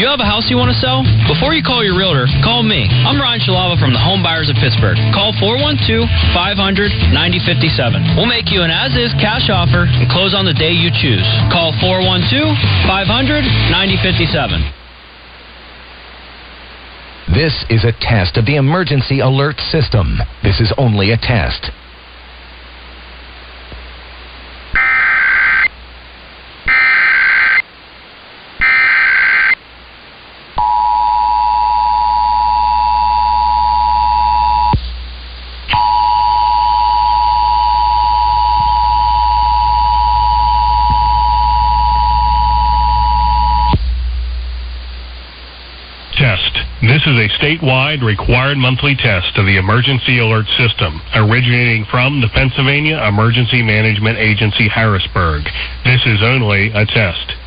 You have a house you want to sell? Before you call your realtor, call me. I'm Ryan Shalava from the Home Buyers of Pittsburgh. Call 412-500-9057. We'll make you an as-is cash offer and close on the day you choose. Call 412-500-9057. This is a test of the emergency alert system. This is only a test. This is a statewide required monthly test of the emergency alert system, originating from the Pennsylvania Emergency Management Agency, Harrisburg. This is only a test.